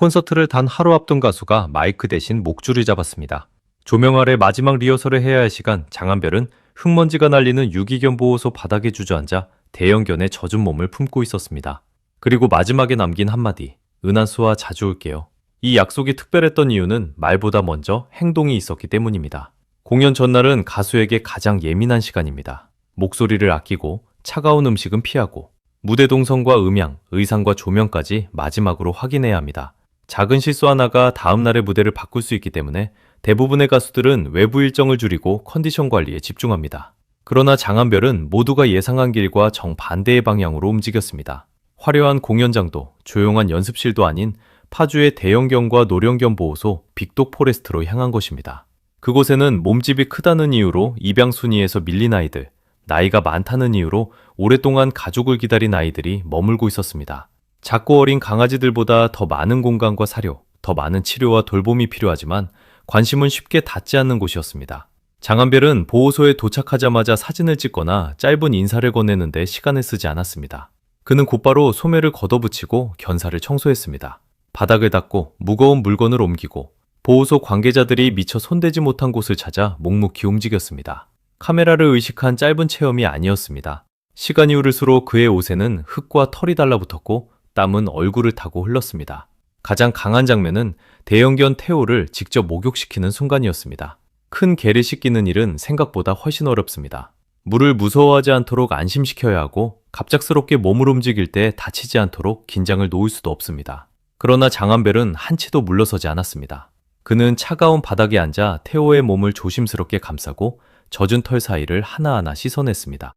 콘서트를 단 하루 앞둔 가수가 마이크 대신 목줄을 잡았습니다. 조명 아래 마지막 리허설을 해야 할 시간, 장한별은 흙먼지가 날리는 유기견 보호소 바닥에 주저앉아 대형견의 젖은 몸을 품고 있었습니다. 그리고 마지막에 남긴 한마디, 은하수와 자주 올게요. 이 약속이 특별했던 이유는 말보다 먼저 행동이 있었기 때문입니다. 공연 전날은 가수에게 가장 예민한 시간입니다. 목소리를 아끼고 차가운 음식은 피하고 무대 동선과 음향, 의상과 조명까지 마지막으로 확인해야 합니다. 작은 실수 하나가 다음날의 무대를 바꿀 수 있기 때문에 대부분의 가수들은 외부 일정을 줄이고 컨디션 관리에 집중합니다. 그러나 장한별은 모두가 예상한 길과 정반대의 방향으로 움직였습니다. 화려한 공연장도 조용한 연습실도 아닌 파주의 대형견과 노령견 보호소 빅독 포레스트로 향한 것입니다. 그곳에는 몸집이 크다는 이유로 입양 순위에서 밀린 아이들, 나이가 많다는 이유로 오랫동안 가족을 기다린 아이들이 머물고 있었습니다. 작고 어린 강아지들보다 더 많은 공간과 사료, 더 많은 치료와 돌봄이 필요하지만 관심은 쉽게 닿지 않는 곳이었습니다. 장한별은 보호소에 도착하자마자 사진을 찍거나 짧은 인사를 건네는데 시간을 쓰지 않았습니다. 그는 곧바로 소매를 걷어붙이고 견사를 청소했습니다. 바닥을 닦고 무거운 물건을 옮기고 보호소 관계자들이 미처 손대지 못한 곳을 찾아 묵묵히 움직였습니다. 카메라를 의식한 짧은 체험이 아니었습니다. 시간이 흐를수록 그의 옷에는 흙과 털이 달라붙었고 땀은 얼굴을 타고 흘렀습니다. 가장 강한 장면은 대형견 테오를 직접 목욕시키는 순간이었습니다. 큰 개를 씻기는 일은 생각보다 훨씬 어렵습니다. 물을 무서워하지 않도록 안심시켜야 하고 갑작스럽게 몸을 움직일 때 다치지 않도록 긴장을 놓을 수도 없습니다. 그러나 장한별은 한치도 물러서지 않았습니다. 그는 차가운 바닥에 앉아 테오의 몸을 조심스럽게 감싸고 젖은 털 사이를 하나하나 씻어냈습니다.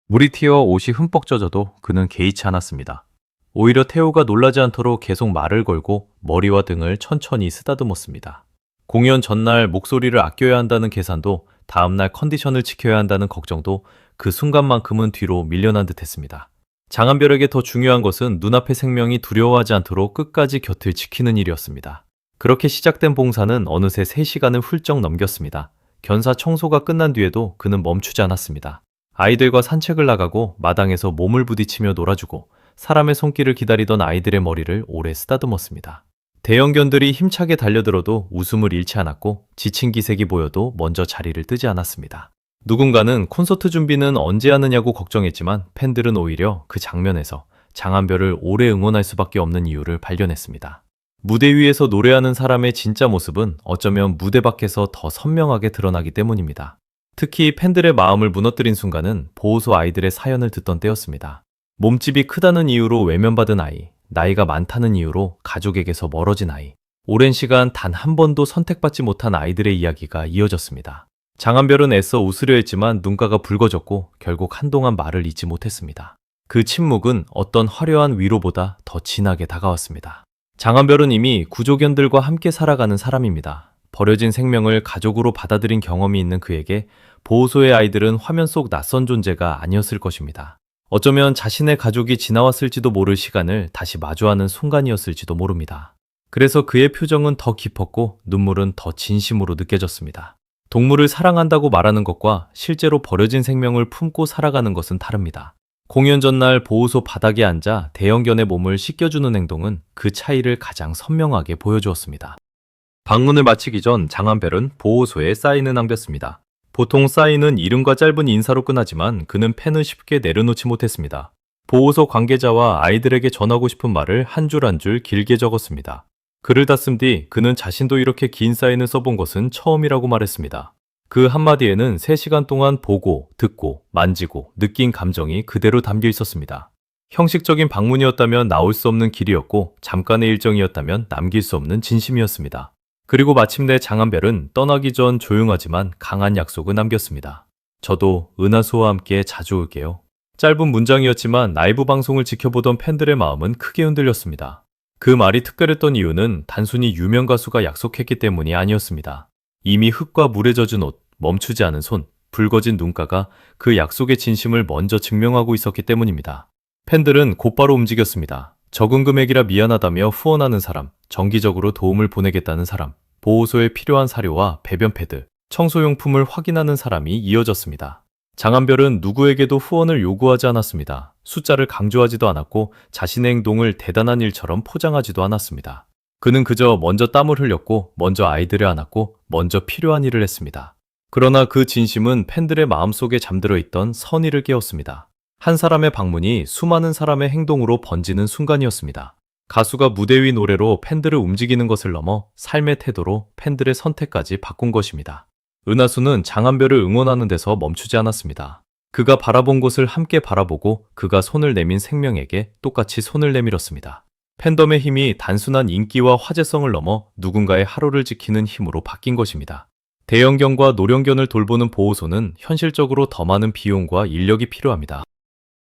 물이 튀어 옷이 흠뻑 젖어도 그는 개의치 않았습니다. 오히려 테오가 놀라지 않도록 계속 말을 걸고 머리와 등을 천천히 쓰다듬었습니다. 공연 전날 목소리를 아껴야 한다는 계산도 다음날 컨디션을 지켜야 한다는 걱정도 그 순간만큼은 뒤로 밀려난 듯 했습니다. 장한별에게 더 중요한 것은 눈앞의 생명이 두려워하지 않도록 끝까지 곁을 지키는 일이었습니다. 그렇게 시작된 봉사는 어느새 3시간을 훌쩍 넘겼습니다. 견사 청소가 끝난 뒤에도 그는 멈추지 않았습니다. 아이들과 산책을 나가고 마당에서 몸을 부딪히며 놀아주고 사람의 손길을 기다리던 아이들의 머리를 오래 쓰다듬었습니다. 대형견들이 힘차게 달려들어도 웃음을 잃지 않았고 지친 기색이 보여도 먼저 자리를 뜨지 않았습니다. 누군가는 콘서트 준비는 언제 하느냐고 걱정했지만 팬들은 오히려 그 장면에서 장한별을 오래 응원할 수밖에 없는 이유를 발견했습니다. 무대 위에서 노래하는 사람의 진짜 모습은 어쩌면 무대 밖에서 더 선명하게 드러나기 때문입니다. 특히 팬들의 마음을 무너뜨린 순간은 보호소 아이들의 사연을 듣던 때였습니다. 몸집이 크다는 이유로 외면받은 아이, 나이가 많다는 이유로 가족에게서 멀어진 아이, 오랜 시간 단 한 번도 선택받지 못한 아이들의 이야기가 이어졌습니다. 장한별은 애써 웃으려 했지만 눈가가 붉어졌고 결국 한동안 말을 잇지 못했습니다. 그 침묵은 어떤 화려한 위로보다 더 진하게 다가왔습니다. 장한별은 이미 구조견들과 함께 살아가는 사람입니다. 버려진 생명을 가족으로 받아들인 경험이 있는 그에게 보호소의 아이들은 화면 속 낯선 존재가 아니었을 것입니다. 어쩌면 자신의 가족이 지나왔을지도 모를 시간을 다시 마주하는 순간이었을지도 모릅니다. 그래서 그의 표정은 더 깊었고 눈물은 더 진심으로 느껴졌습니다. 동물을 사랑한다고 말하는 것과 실제로 버려진 생명을 품고 살아가는 것은 다릅니다. 공연 전날 보호소 바닥에 앉아 대형견의 몸을 씻겨주는 행동은 그 차이를 가장 선명하게 보여주었습니다. 방문을 마치기 전 장한별은 보호소에 사인을 남겼습니다. 보통 사인은 이름과 짧은 인사로 끝나지만 그는 펜을 쉽게 내려놓지 못했습니다. 보호소 관계자와 아이들에게 전하고 싶은 말을 한 줄 한 줄 길게 적었습니다. 글을 다 쓴 뒤 그는 자신도 이렇게 긴 사인을 써본 것은 처음이라고 말했습니다. 그 한마디에는 3시간 동안 보고, 듣고, 만지고, 느낀 감정이 그대로 담겨 있었습니다. 형식적인 방문이었다면 나올 수 없는 길이었고 잠깐의 일정이었다면 남길 수 없는 진심이었습니다. 그리고 마침내 장한별은 떠나기 전 조용하지만 강한 약속을 남겼습니다. 저도 은하수와 함께 자주 올게요. 짧은 문장이었지만 라이브 방송을 지켜보던 팬들의 마음은 크게 흔들렸습니다. 그 말이 특별했던 이유는 단순히 유명 가수가 약속했기 때문이 아니었습니다. 이미 흙과 물에 젖은 옷, 멈추지 않은 손, 붉어진 눈가가 그 약속의 진심을 먼저 증명하고 있었기 때문입니다. 팬들은 곧바로 움직였습니다. 적은 금액이라 미안하다며 후원하는 사람, 정기적으로 도움을 보내겠다는 사람, 보호소에 필요한 사료와 배변 패드, 청소용품을 확인하는 사람이 이어졌습니다. 장한별은 누구에게도 후원을 요구하지 않았습니다. 숫자를 강조하지도 않았고 자신의 행동을 대단한 일처럼 포장하지도 않았습니다. 그는 그저 먼저 땀을 흘렸고, 먼저 아이들을 안았고, 먼저 필요한 일을 했습니다. 그러나 그 진심은 팬들의 마음속에 잠들어 있던 선의를 깨웠습니다. 한 사람의 방문이 수많은 사람의 행동으로 번지는 순간이었습니다. 가수가 무대 위 노래로 팬들을 움직이는 것을 넘어 삶의 태도로 팬들의 선택까지 바꾼 것입니다. 은하수는 장한별을 응원하는 데서 멈추지 않았습니다. 그가 바라본 곳을 함께 바라보고 그가 손을 내민 생명에게 똑같이 손을 내밀었습니다. 팬덤의 힘이 단순한 인기와 화제성을 넘어 누군가의 하루를 지키는 힘으로 바뀐 것입니다. 대형견과 노령견을 돌보는 보호소는 현실적으로 더 많은 비용과 인력이 필요합니다.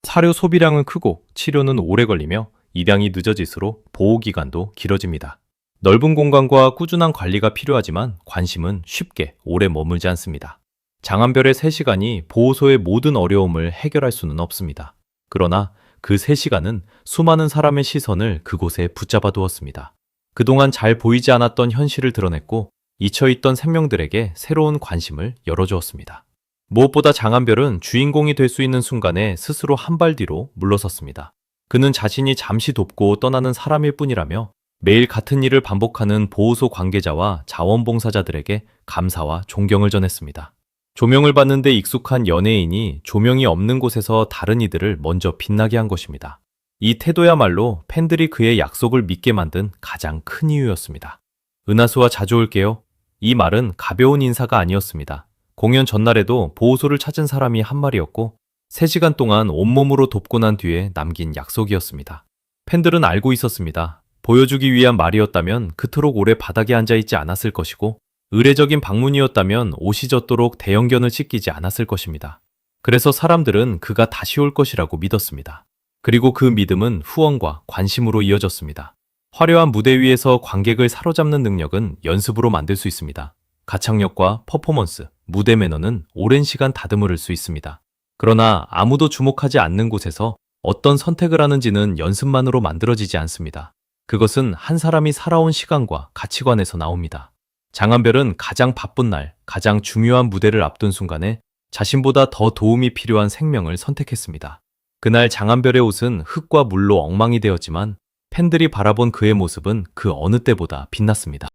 사료 소비량은 크고 치료는 오래 걸리며 입양이 늦어질수록 보호기간도 길어집니다. 넓은 공간과 꾸준한 관리가 필요하지만 관심은 쉽게 오래 머물지 않습니다. 장한별의 3시간이 보호소의 모든 어려움을 해결할 수는 없습니다. 그러나 그 3시간은 수많은 사람의 시선을 그곳에 붙잡아 두었습니다. 그동안 잘 보이지 않았던 현실을 드러냈고 잊혀있던 생명들에게 새로운 관심을 열어주었습니다. 무엇보다 장한별은 주인공이 될 수 있는 순간에 스스로 한 발 뒤로 물러섰습니다. 그는 자신이 잠시 돕고 떠나는 사람일 뿐이라며 매일 같은 일을 반복하는 보호소 관계자와 자원봉사자들에게 감사와 존경을 전했습니다. 조명을 받는데 익숙한 연예인이 조명이 없는 곳에서 다른 이들을 먼저 빛나게 한 것입니다. 이 태도야말로 팬들이 그의 약속을 믿게 만든 가장 큰 이유였습니다. 은하수와 자주 올게요. 이 말은 가벼운 인사가 아니었습니다. 공연 전날에도 보호소를 찾은 사람이 한 마리였고 3시간 동안 온몸으로 돕고 난 뒤에 남긴 약속이었습니다. 팬들은 알고 있었습니다. 보여주기 위한 말이었다면 그토록 오래 바닥에 앉아있지 않았을 것이고 의례적인 방문이었다면 옷이 젖도록 대형견을 씻기지 않았을 것입니다. 그래서 사람들은 그가 다시 올 것이라고 믿었습니다. 그리고 그 믿음은 후원과 관심으로 이어졌습니다. 화려한 무대 위에서 관객을 사로잡는 능력은 연습으로 만들 수 있습니다. 가창력과 퍼포먼스, 무대 매너는 오랜 시간 다듬을 수 있습니다. 그러나 아무도 주목하지 않는 곳에서 어떤 선택을 하는지는 연습만으로 만들어지지 않습니다. 그것은 한 사람이 살아온 시간과 가치관에서 나옵니다. 장한별은 가장 바쁜 날, 가장 중요한 무대를 앞둔 순간에 자신보다 더 도움이 필요한 생명을 선택했습니다. 그날 장한별의 옷은 흙과 물로 엉망이 되었지만 팬들이 바라본 그의 모습은 그 어느 때보다 빛났습니다.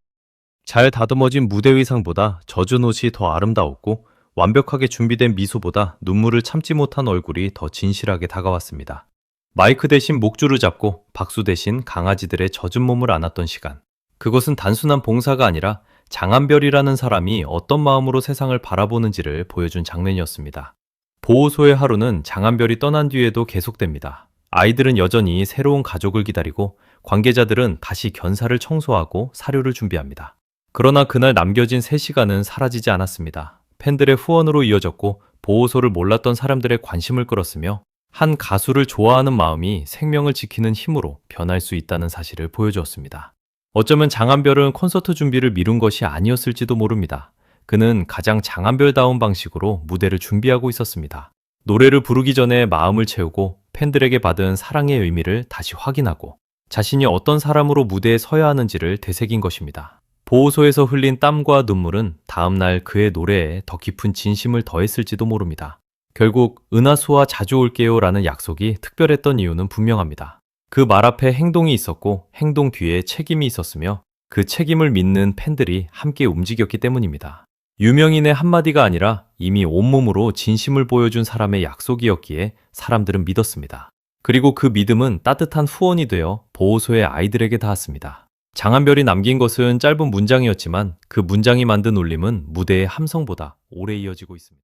잘 다듬어진 무대 의상보다 젖은 옷이 더 아름다웠고 완벽하게 준비된 미소보다 눈물을 참지 못한 얼굴이 더 진실하게 다가왔습니다. 마이크 대신 목줄을 잡고 박수 대신 강아지들의 젖은 몸을 안았던 시간. 그것은 단순한 봉사가 아니라 장한별이라는 사람이 어떤 마음으로 세상을 바라보는지를 보여준 장면이었습니다. 보호소의 하루는 장한별이 떠난 뒤에도 계속됩니다. 아이들은 여전히 새로운 가족을 기다리고 관계자들은 다시 견사를 청소하고 사료를 준비합니다. 그러나 그날 남겨진 3시간은 사라지지 않았습니다. 팬들의 후원으로 이어졌고 보호소를 몰랐던 사람들의 관심을 끌었으며 한 가수를 좋아하는 마음이 생명을 지키는 힘으로 변할 수 있다는 사실을 보여주었습니다. 어쩌면 장한별은 콘서트 준비를 미룬 것이 아니었을지도 모릅니다. 그는 가장 장한별다운 방식으로 무대를 준비하고 있었습니다. 노래를 부르기 전에 마음을 채우고 팬들에게 받은 사랑의 의미를 다시 확인하고 자신이 어떤 사람으로 무대에 서야 하는지를 되새긴 것입니다. 보호소에서 흘린 땀과 눈물은 다음날 그의 노래에 더 깊은 진심을 더했을지도 모릅니다. 결국 은하수와 자주 올게요 라는 약속이 특별했던 이유는 분명합니다. 그 말 앞에 행동이 있었고 행동 뒤에 책임이 있었으며 그 책임을 믿는 팬들이 함께 움직였기 때문입니다. 유명인의 한마디가 아니라 이미 온몸으로 진심을 보여준 사람의 약속이었기에 사람들은 믿었습니다. 그리고 그 믿음은 따뜻한 후원이 되어 보호소의 아이들에게 닿았습니다. 장한별이 남긴 것은 짧은 문장이었지만 그 문장이 만든 울림은 무대의 함성보다 오래 이어지고 있습니다.